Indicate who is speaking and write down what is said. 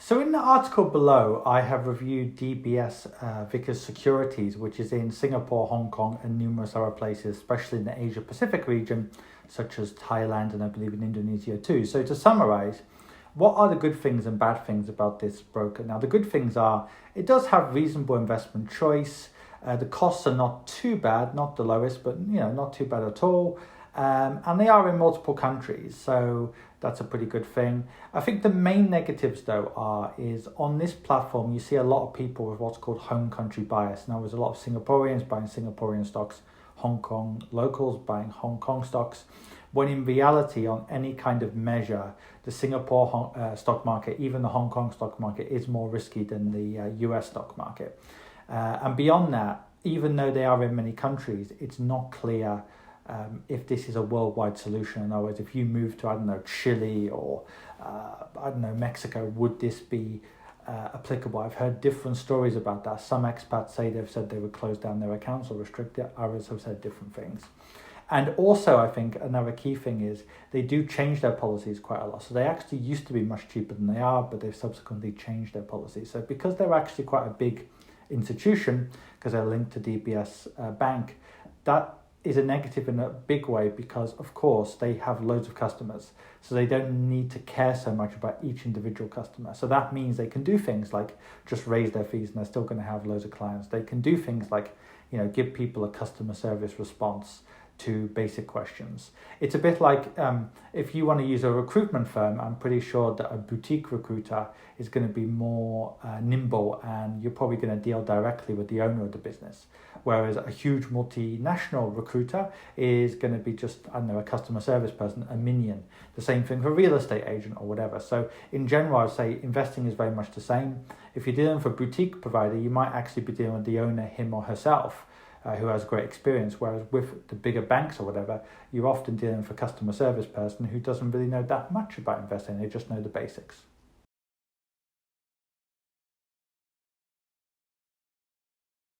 Speaker 1: So in the article below, I have reviewed DBS Vickers Securities, which is in Singapore, Hong Kong, and numerous other places, especially in the Asia Pacific region, such as Thailand and I believe in Indonesia too. So to summarize, what are the good things and bad things about this broker? Now, the good things are it does have reasonable investment choice. The costs are not too bad, not the lowest, but not too bad at all. And they are in multiple countries, so that's a pretty good thing. I think the main negatives though is on this platform you see a lot of people with what's called home country bias. Now there's a lot of Singaporeans buying Singaporean stocks, Hong Kong locals buying Hong Kong stocks, when in reality on any kind of measure the Singapore stock market, even the Hong Kong stock market, is more risky than the US stock market. And beyond that, even though they are in many countries, it's not clear if this is a worldwide solution. In other words, if you move to, Chile or, Mexico, would this be applicable? I've heard different stories about that. Some expats say they've said they would close down their accounts or restrict it. Others have said different things. And also, I think another key thing is they do change their policies quite a lot. So they actually used to be much cheaper than they are, but they've subsequently changed their policies. So because they're actually quite a big institution, because they're linked to DBS Bank, that is a negative in a big way because, of course, they have loads of customers. So they don't need to care so much about each individual customer. So that means they can do things like just raise their fees and they're still going to have loads of clients. They can do things like, give people a customer service response to basic questions. It's a bit like if you want to use a recruitment firm, I'm pretty sure that a boutique recruiter is going to be more nimble and you're probably going to deal directly with the owner of the business. Whereas a huge multinational recruiter is going to be just, a customer service person, a minion. The same thing for a real estate agent or whatever. So in general, I'd say investing is very much the same. If you're dealing with a boutique provider, you might actually be dealing with the owner, him or herself, who has great experience, whereas with the bigger banks or whatever, you're often dealing with a customer service person who doesn't really know that much about investing, they just know the basics.